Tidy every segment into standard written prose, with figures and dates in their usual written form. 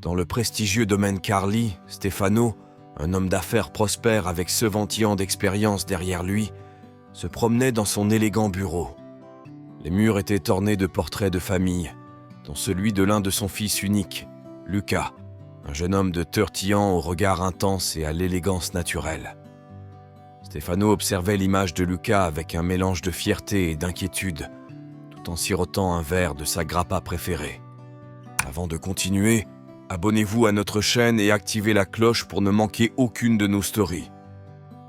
Dans le prestigieux domaine Carli, Stefano, un homme d'affaires prospère avec 70 ans d'expérience derrière lui, se promenait dans son élégant bureau. Les murs étaient ornés de portraits de famille, dont celui de l'un de son fils unique, Luca, un jeune homme de 30 ans au regard intense et à l'élégance naturelle. Stefano observait l'image de Luca avec un mélange de fierté et d'inquiétude, tout en sirotant un verre de sa grappa préférée. Avant de continuer, abonnez-vous à notre chaîne et activez la cloche pour ne manquer aucune de nos stories.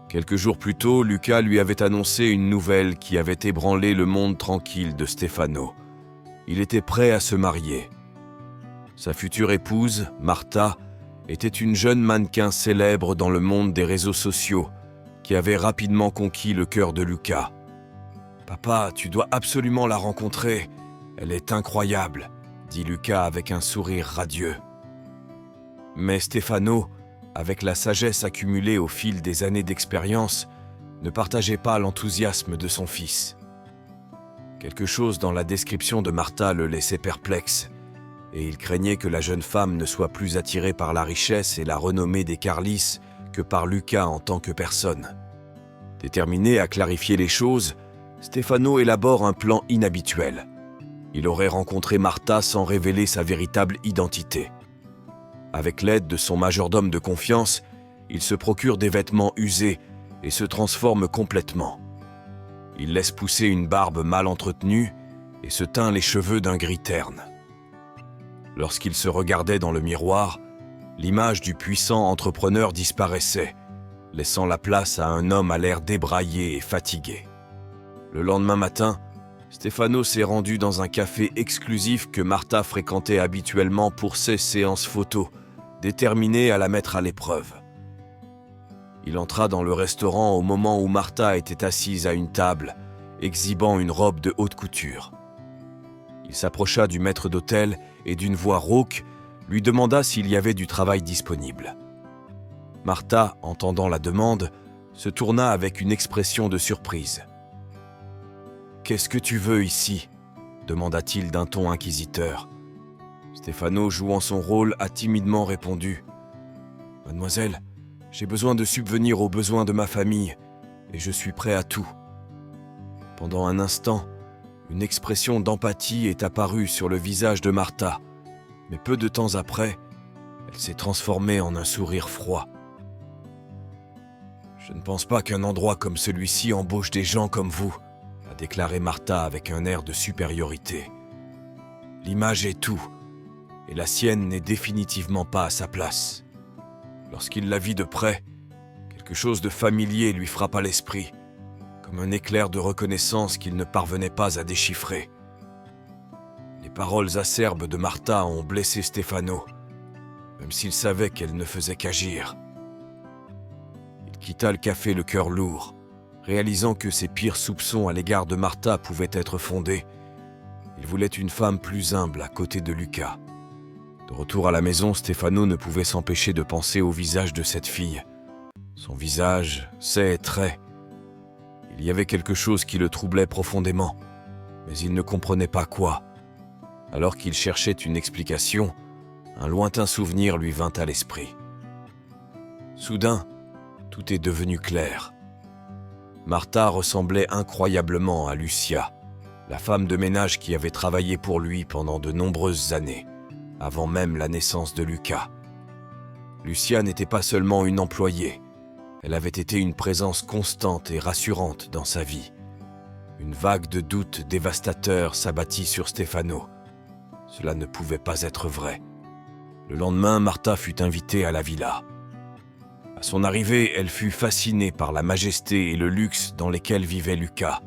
Quelques jours plus tôt, Luca lui avait annoncé une nouvelle qui avait ébranlé le monde tranquille de Stefano. Il était prêt à se marier. Sa future épouse, Marta, était une jeune mannequin célèbre dans le monde des réseaux sociaux qui avait rapidement conquis le cœur de Luca. « Papa, tu dois absolument la rencontrer. Elle est incroyable », dit Luca avec un sourire radieux. Mais Stefano, avec la sagesse accumulée au fil des années d'expérience, ne partageait pas l'enthousiasme de son fils. Quelque chose dans la description de Marta le laissait perplexe, et il craignait que la jeune femme ne soit plus attirée par la richesse et la renommée des Carlis que par Luca en tant que personne. Déterminé à clarifier les choses, Stefano élabore un plan inhabituel. Il aurait rencontré Marta sans révéler sa véritable identité. Avec l'aide de son majordome de confiance, il se procure des vêtements usés et se transforme complètement. Il laisse pousser une barbe mal entretenue et se teint les cheveux d'un gris terne. Lorsqu'il se regardait dans le miroir, l'image du puissant entrepreneur disparaissait, laissant la place à un homme à l'air débraillé et fatigué. Le lendemain matin, Stefano s'est rendu dans un café exclusif que Marta fréquentait habituellement pour ses séances photos, déterminé à la mettre à l'épreuve. Il entra dans le restaurant au moment où Marta était assise à une table, exhibant une robe de haute couture. Il s'approcha du maître d'hôtel et d'une voix rauque, lui demanda s'il y avait du travail disponible. Marta, entendant la demande, se tourna avec une expression de surprise. « Qu'est-ce que tu veux ici ?» demanda-t-il d'un ton inquisiteur. Stefano, jouant son rôle, a timidement répondu « Mademoiselle, j'ai besoin de subvenir aux besoins de ma famille et je suis prêt à tout. » Pendant un instant, une expression d'empathie est apparue sur le visage de Marta, mais peu de temps après, elle s'est transformée en un sourire froid. « Je ne pense pas qu'un endroit comme celui-ci embauche des gens comme vous, » a déclaré Marta avec un air de supériorité. « L'image est tout, et la sienne n'est définitivement pas à sa place. » Lorsqu'il la vit de près, quelque chose de familier lui frappa l'esprit, comme un éclair de reconnaissance qu'il ne parvenait pas à déchiffrer. Les paroles acerbes de Marta ont blessé Stefano, même s'il savait qu'elle ne faisait qu'agir. Il quitta le café le cœur lourd, réalisant que ses pires soupçons à l'égard de Marta pouvaient être fondés. Il voulait une femme plus humble à côté de Luca. De retour à la maison, Stefano ne pouvait s'empêcher de penser au visage de cette fille. Son visage, ses traits. Il y avait quelque chose qui le troublait profondément, mais il ne comprenait pas quoi. Alors qu'il cherchait une explication, un lointain souvenir lui vint à l'esprit. Soudain, tout est devenu clair. Marta ressemblait incroyablement à Lucia, la femme de ménage qui avait travaillé pour lui pendant de nombreuses années, avant même la naissance de Luca. Lucia n'était pas seulement une employée, elle avait été une présence constante et rassurante dans sa vie. Une vague de doutes dévastateurs s'abattit sur Stefano. Cela ne pouvait pas être vrai. Le lendemain, Marta fut invitée à la villa. À son arrivée, elle fut fascinée par la majesté et le luxe dans lesquels vivait Luca.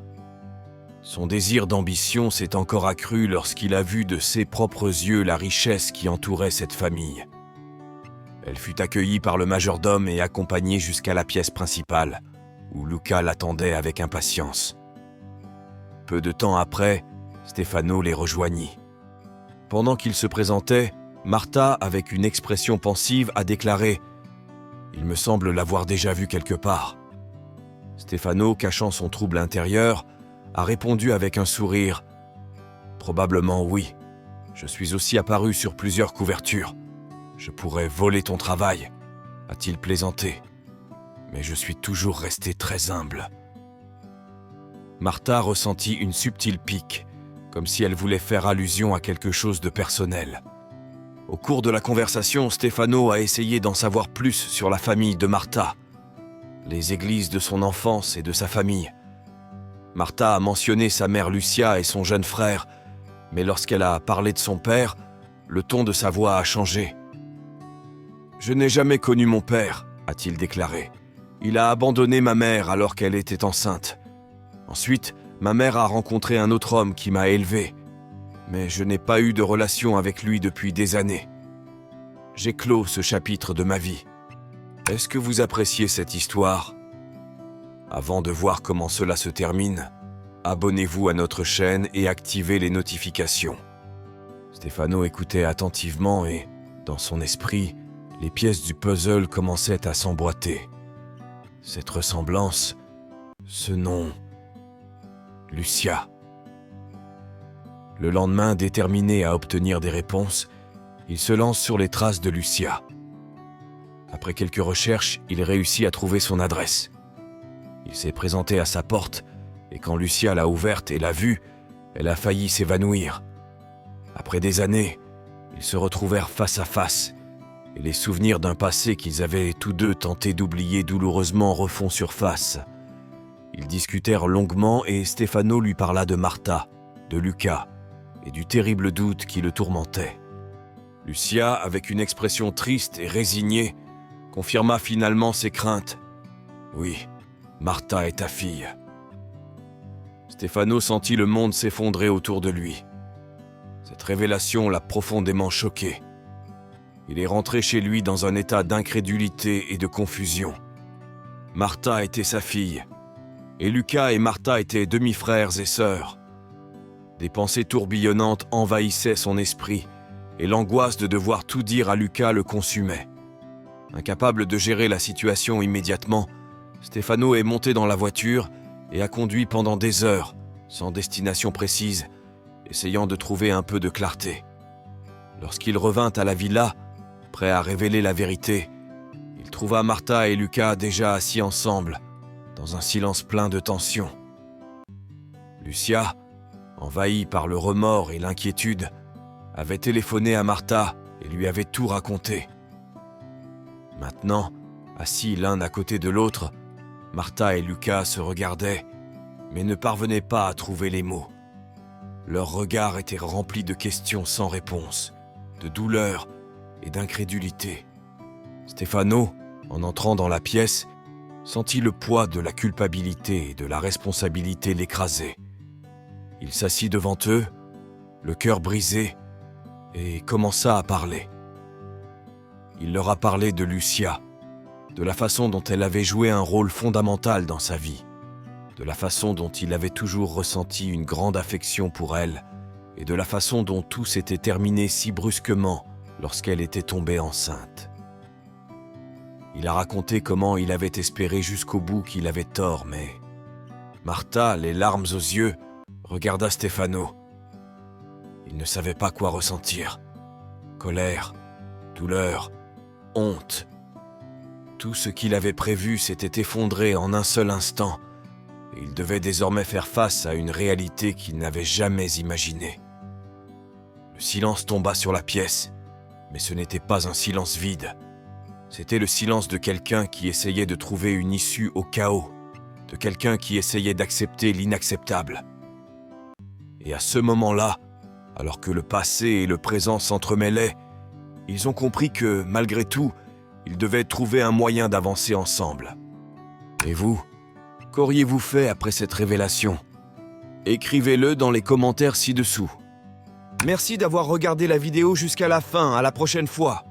Son désir d'ambition s'est encore accru lorsqu'il a vu de ses propres yeux la richesse qui entourait cette famille. Elle fut accueillie par le majordome et accompagnée jusqu'à la pièce principale, où Luca l'attendait avec impatience. Peu de temps après, Stefano les rejoignit. Pendant qu'il se présentait, Marta, avec une expression pensive, a déclaré « Il me semble l'avoir déjà vu quelque part. » Stefano, cachant son trouble intérieur, a répondu avec un sourire « Probablement oui. Je suis aussi apparu sur plusieurs couvertures. Je pourrais voler ton travail, a-t-il plaisanté. Mais je suis toujours resté très humble. Martha ressentit une subtile pique, comme si elle voulait faire allusion à quelque chose de personnel. Au cours de la conversation, Stefano a essayé d'en savoir plus sur la famille de Martha, les églises de son enfance et de sa famille. Martha a mentionné sa mère Lucia et son jeune frère, mais lorsqu'elle a parlé de son père, le ton de sa voix a changé. « Je n'ai jamais connu mon père », a-t-il déclaré. « Il a abandonné ma mère alors qu'elle était enceinte. Ensuite, ma mère a rencontré un autre homme qui m'a élevé, mais je n'ai pas eu de relation avec lui depuis des années. J'ai clos ce chapitre de ma vie. Est-ce que vous appréciez cette histoire ? Avant de voir comment cela se termine, abonnez-vous à notre chaîne et activez les notifications. » Stefano écoutait attentivement et, dans son esprit, les pièces du puzzle commençaient à s'emboîter. Cette ressemblance, ce nom, Lucia. Le lendemain, déterminé à obtenir des réponses, il se lance sur les traces de Lucia. Après quelques recherches, il réussit à trouver son adresse. Il s'est présenté à sa porte, et quand Lucia l'a ouverte et l'a vue, elle a failli s'évanouir. Après des années, ils se retrouvèrent face à face, et les souvenirs d'un passé qu'ils avaient tous deux tenté d'oublier douloureusement refont surface. Ils discutèrent longuement et Stefano lui parla de Martha, de Luca, et du terrible doute qui le tourmentait. Lucia, avec une expression triste et résignée, confirma finalement ses craintes. « Oui, Martha est ta fille. » Stefano sentit le monde s'effondrer autour de lui. Cette révélation l'a profondément choqué. Il est rentré chez lui dans un état d'incrédulité et de confusion. Martha était sa fille, et Luca et Martha étaient demi-frères et sœurs. Des pensées tourbillonnantes envahissaient son esprit, et l'angoisse de devoir tout dire à Luca le consumait. Incapable de gérer la situation immédiatement, Stefano est monté dans la voiture et a conduit pendant des heures, sans destination précise, essayant de trouver un peu de clarté. Lorsqu'il revint à la villa, prêt à révéler la vérité, il trouva Martha et Luca déjà assis ensemble, dans un silence plein de tension. Lucia, envahie par le remords et l'inquiétude, avait téléphoné à Martha et lui avait tout raconté. Maintenant, assis l'un à côté de l'autre, Martha et Luca se regardaient, mais ne parvenaient pas à trouver les mots. Leurs regards étaient remplis de questions sans réponse, de douleur et d'incrédulité. Stefano, en entrant dans la pièce, sentit le poids de la culpabilité et de la responsabilité l'écraser. Il s'assit devant eux, le cœur brisé, et commença à parler. Il leur a parlé de Lucia, de la façon dont elle avait joué un rôle fondamental dans sa vie, de la façon dont il avait toujours ressenti une grande affection pour elle, et de la façon dont tout s'était terminé si brusquement lorsqu'elle était tombée enceinte. Il a raconté comment il avait espéré jusqu'au bout qu'il avait tort, mais Martha, les larmes aux yeux, regarda Stefano. Il ne savait pas quoi ressentir. Colère, douleur, honte. Tout ce qu'il avait prévu s'était effondré en un seul instant, et il devait désormais faire face à une réalité qu'il n'avait jamais imaginée. Le silence tomba sur la pièce, mais ce n'était pas un silence vide. C'était le silence de quelqu'un qui essayait de trouver une issue au chaos, de quelqu'un qui essayait d'accepter l'inacceptable. Et à ce moment-là, alors que le passé et le présent s'entremêlaient, ils ont compris que, malgré tout, ils devaient trouver un moyen d'avancer ensemble. Et vous, qu'auriez-vous fait après cette révélation ? Écrivez-le dans les commentaires ci-dessous. Merci d'avoir regardé la vidéo jusqu'à la fin, à la prochaine fois.